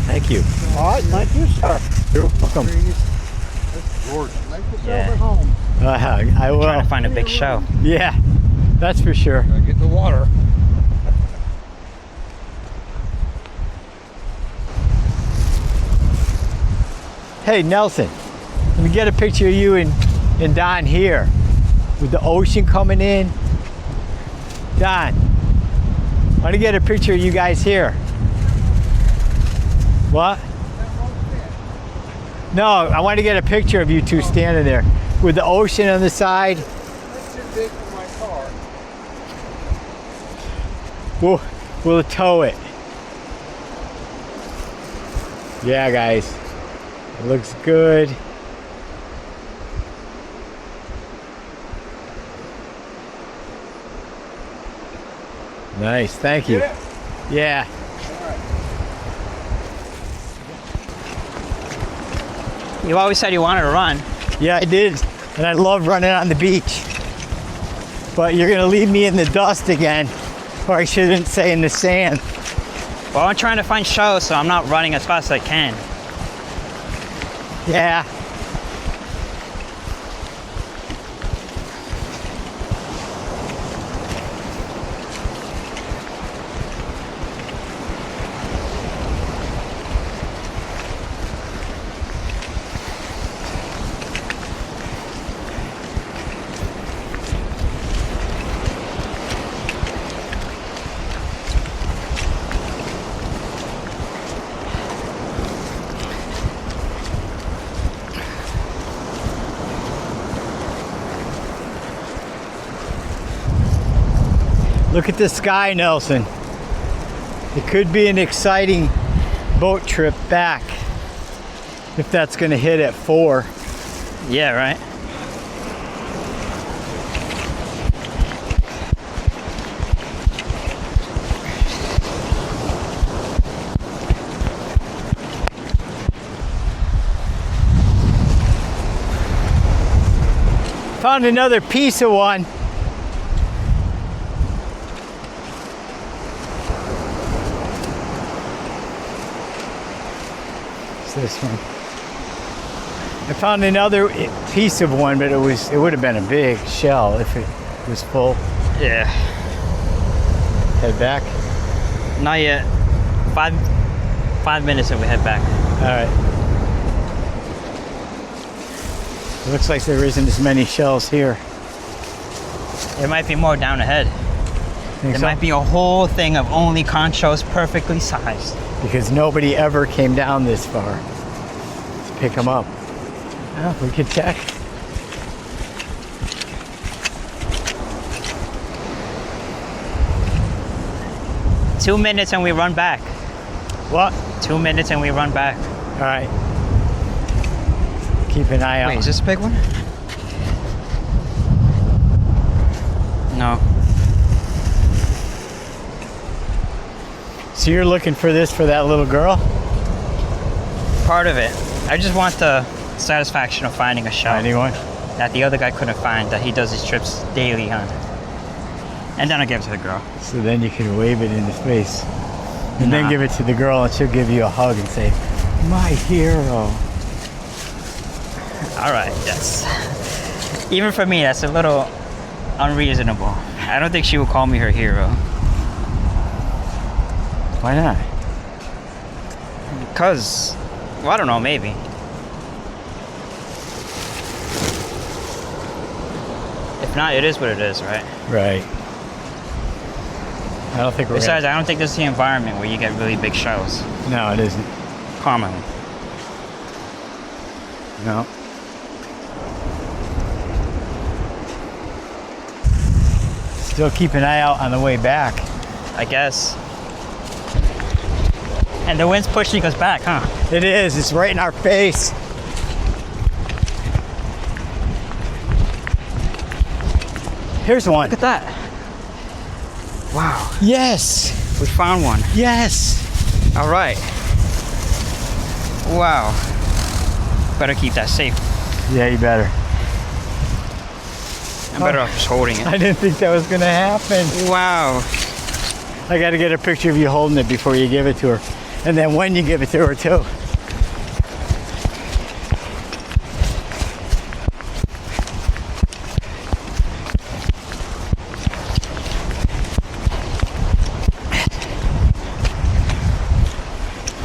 Speaker 3: Thank you.
Speaker 2: All right. Thank you, sir.
Speaker 3: You're welcome.
Speaker 2: That's gorgeous. Make yourself
Speaker 7: Yeah.
Speaker 2: at home.
Speaker 3: I
Speaker 7: Trying
Speaker 3: will.
Speaker 7: to find a big show.
Speaker 3: Yeah, that's for sure.
Speaker 2: Get in the water.
Speaker 3: Hey, Nelson, let me get a picture of you and Don here with the ocean coming in. Don, I want to get a picture of you guys here. What? No, I want to get a picture of you two standing there with the ocean on the side.
Speaker 2: That's too big for my car.
Speaker 3: We'll tow it. Yeah, guys. It looks good. Nice, thank you. Yeah.
Speaker 7: You always said you wanted to run.
Speaker 3: Yeah, I did. And I love running on the beach. But you're gonna leave me in the dust again. Or I shouldn't say in the sand.
Speaker 7: Well, I'm trying to find shows, so I'm not running as fast as I can.
Speaker 3: Yeah. Look at the sky, Nelson. It could be an exciting boat trip back if that's gonna hit at 4.
Speaker 7: Yeah, right?
Speaker 3: Found another piece of one. It's this one. I found another piece of one, but it would have been a big shell if it was full.
Speaker 7: Yeah.
Speaker 3: Head back.
Speaker 7: Not yet. 5 minutes and we head back.
Speaker 3: All right. It looks like there isn't as many shells here.
Speaker 7: There might be more down ahead.
Speaker 3: Think
Speaker 7: There
Speaker 3: so?
Speaker 7: might be a whole thing of only conchos perfectly sized.
Speaker 3: Because nobody ever came down this far to pick them up. Oh, we could check.
Speaker 7: Two minutes and we run back.
Speaker 3: What?
Speaker 7: 2 minutes and we run back.
Speaker 3: All right. Keep an eye out.
Speaker 7: Wait, is this a big one? No.
Speaker 3: So you're looking for this for that little girl?
Speaker 7: Part of it. I just want the satisfaction of finding a shell
Speaker 3: Anyone?
Speaker 7: that the other guy couldn't find, that he does his trips daily on. And then I give it to the girl.
Speaker 3: So then you can wave it in his face. And then
Speaker 7: Nah.
Speaker 3: give it to the girl and she'll give you a hug and say, "My hero."
Speaker 7: All right, yes. Even for me, that's a little unreasonable. I don't think she would call me her hero.
Speaker 3: Why not?
Speaker 7: Because, well, I don't know, maybe. If not, it is what it is, right?
Speaker 3: Right. I don't think we're
Speaker 7: Besides, I don't think this is the environment where you get really big shells
Speaker 3: No, it isn't.
Speaker 7: commonly.
Speaker 3: No. Still keep an eye out on the way back.
Speaker 7: I guess. And the wind's pushing us back, huh?
Speaker 3: It is. It's right in our face. Here's one.
Speaker 7: Look at that. Wow,
Speaker 3: Yes.
Speaker 7: we found one.
Speaker 3: Yes.
Speaker 7: All right. Wow. Better keep that safe.
Speaker 3: Yeah, you better.
Speaker 7: I'm better off just holding it.
Speaker 3: I didn't think that was gonna happen.
Speaker 7: Wow.
Speaker 3: I gotta get a picture of you holding it before you give it to her. And then when you give it to her too.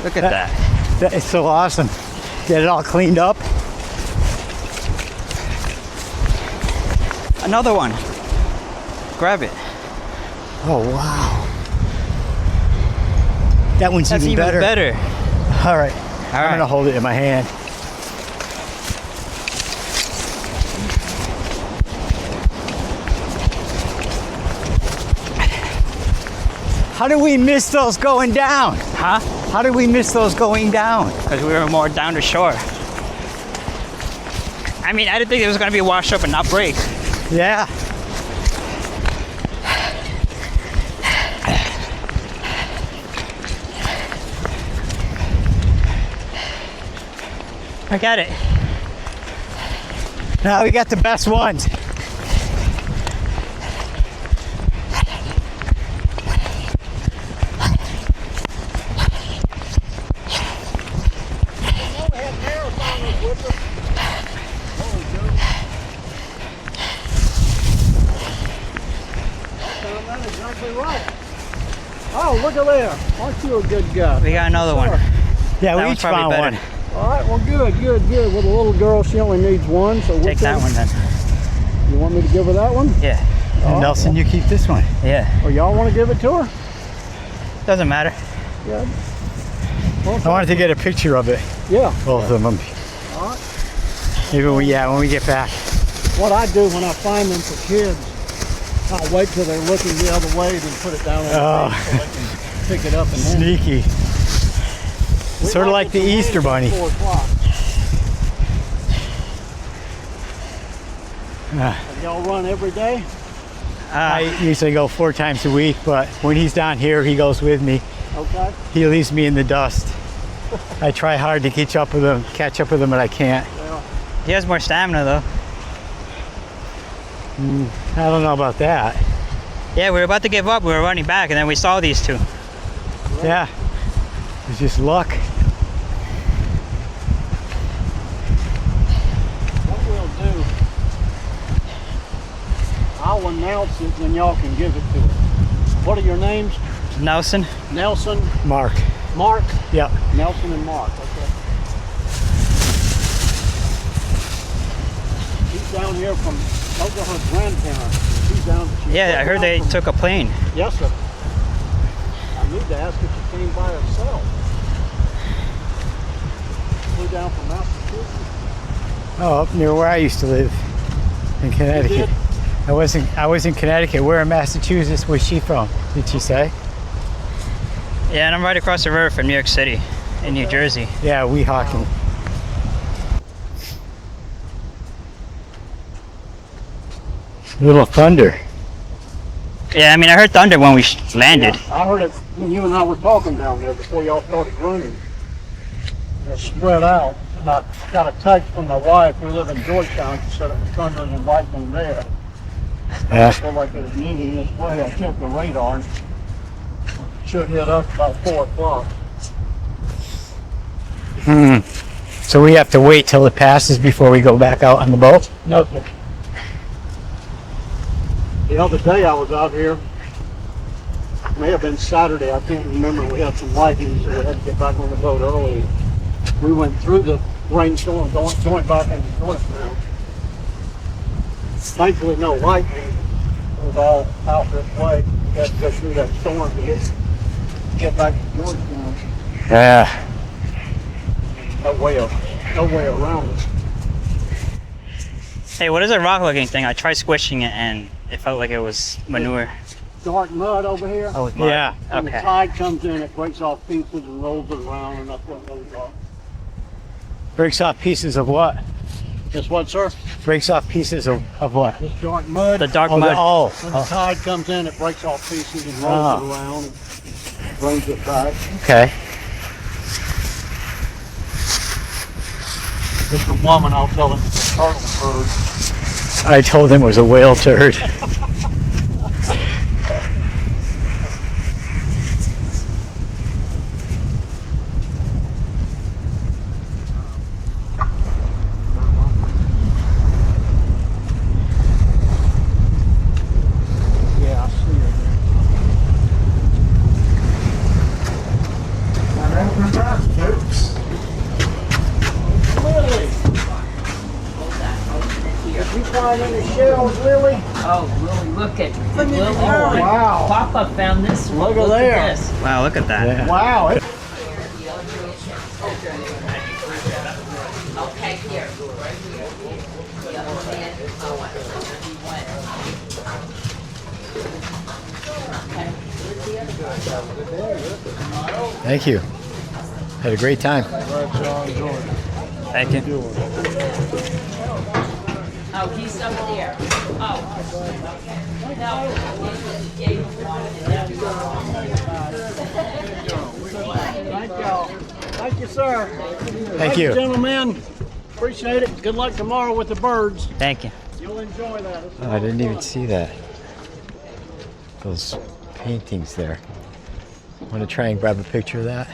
Speaker 7: Look at that.
Speaker 3: That is so awesome. Get it all cleaned up.
Speaker 7: Another one. Grab it.
Speaker 3: Oh wow. That one's
Speaker 7: That's
Speaker 3: even better. All right. I'm
Speaker 7: right.
Speaker 3: gonna hold it in my hand. How did we miss those going down?
Speaker 7: Huh?
Speaker 3: How did we miss those going down?
Speaker 7: Because we were more down the shore. I mean, I didn't think it was gonna be washed up and not break.
Speaker 3: Yeah.
Speaker 7: I got it.
Speaker 3: Now we got the best ones.
Speaker 2: Oh, look at there. Aren't you a good guy?
Speaker 7: We got another one.
Speaker 3: Yeah,
Speaker 7: That
Speaker 3: we
Speaker 7: one's
Speaker 3: each
Speaker 7: probably
Speaker 3: found
Speaker 7: better.
Speaker 3: one.
Speaker 2: All right, well, good. With a little girl, she only needs one. So
Speaker 7: Take that one then.
Speaker 2: You want me to give her that one?
Speaker 7: Yeah.
Speaker 3: And Nelson, you keep this one.
Speaker 7: Yeah.
Speaker 2: Or y'all want to give it to her?
Speaker 7: Doesn't matter.
Speaker 2: Yeah.
Speaker 3: I wanted to get a picture of it,
Speaker 2: Yeah.
Speaker 3: both of them.
Speaker 2: All right.
Speaker 3: Maybe when we get back.
Speaker 2: What I do when I find them for kids, I'll wait till they're looking the other way, then put it down on the table so they can pick it up and hand it.
Speaker 3: Sneaky.
Speaker 2: We
Speaker 3: Sort of
Speaker 2: might
Speaker 3: like
Speaker 2: get
Speaker 3: the
Speaker 2: some
Speaker 3: Easter
Speaker 2: wings
Speaker 3: Bunny.
Speaker 2: at 4 o'clock. And y'all run every day?
Speaker 3: I usually go 4 times a week, but when he's down here, he goes with me.
Speaker 2: Okay.
Speaker 3: He leaves me in the dust. I try hard to catch up with him, but I can't.
Speaker 2: Well,
Speaker 7: He has more stamina though.
Speaker 3: I don't know about that.
Speaker 7: Yeah, we were about to give up. We were running back, and then we saw these two.
Speaker 3: Yeah, it's just luck.
Speaker 2: what we'll do, I'll announce it, then y'all can give it to her. What are your names?
Speaker 7: Nelson.
Speaker 2: Nelson,
Speaker 3: Mark.
Speaker 2: Mark?
Speaker 3: Yep.
Speaker 2: Nelson and Mark, okay. She's down here from, those are her grandparents. She's down.
Speaker 7: Yeah, I heard they
Speaker 2: from,
Speaker 7: took a plane.
Speaker 2: Yes, sir. I need to ask if she came by herself. Flew down from Massachusetts.
Speaker 3: Oh, up near where I used to live in Connecticut.
Speaker 2: did?
Speaker 3: I was in Connecticut. Where in Massachusetts was she from? Did she say?
Speaker 7: Yeah, and I'm right across the river from New York City, in New Jersey.
Speaker 3: Yeah, Weehawken. Little thunder.
Speaker 7: Yeah, I mean, I heard thunder when we landed.
Speaker 2: Yeah, I heard it when you and I were talking down there before y'all started running. They're spread out. And I got a text from my wife who lives in Georgetown. She said it was thundering and lightning there. I
Speaker 3: Yeah.
Speaker 2: feel like it was moving this way. I checked the radar and should hit us about 4 o'clock.
Speaker 3: So we have to wait till it passes before we go back out on the boat?
Speaker 2: No, sir. The other day I was out here, may have been Saturday, I can't remember. We had some lightning, so we had to get back on the boat early. We went through the rainstorm, going back into Georgetown. Thankfully, no lightning. It was all out this way. We had to go through that storm to get back to Georgetown.
Speaker 3: Yeah.
Speaker 2: No way around it.
Speaker 7: Hey, what is a rock-looking thing? I tried squishing it, and it felt like it was manure.
Speaker 2: Dark mud over here.
Speaker 7: Oh, it's mud.
Speaker 3: Yeah.
Speaker 2: When the
Speaker 7: Okay.
Speaker 2: tide comes in, it breaks off pieces and rolls it around, and that's what those are.
Speaker 3: Breaks off pieces of what?
Speaker 2: Guess what, sir?
Speaker 3: Breaks off pieces of what?
Speaker 2: This dark mud.
Speaker 7: The dark
Speaker 3: Oh,
Speaker 7: mud.
Speaker 2: When the tide comes in, it breaks off pieces and rolls it around and brings it back.
Speaker 3: Okay.
Speaker 2: This is woman, I'll tell it, it's a turtle bird.
Speaker 3: I told him it was a whale turd.
Speaker 2: Yeah, I see her there. Lily! Did you find any shells, Lily?
Speaker 8: Oh, Lily, look at Lily.
Speaker 2: Wow.
Speaker 8: Papa found this one.
Speaker 2: Look at there.
Speaker 8: this.
Speaker 7: Wow, look at that.
Speaker 3: Yeah.
Speaker 2: Wow.
Speaker 8: Okay, here.
Speaker 3: Thank you. Had a great time.
Speaker 7: Thank you.
Speaker 8: Oh, he's up there. Oh. No.
Speaker 2: Thank y'all. Thank you, sir.
Speaker 3: Thank you.
Speaker 2: Gentlemen. Appreciate it. Good luck tomorrow with the birds.
Speaker 7: Thank you.
Speaker 2: You'll enjoy that.
Speaker 3: Oh, I didn't even see that. Those paintings there. Want to try and grab a picture of that?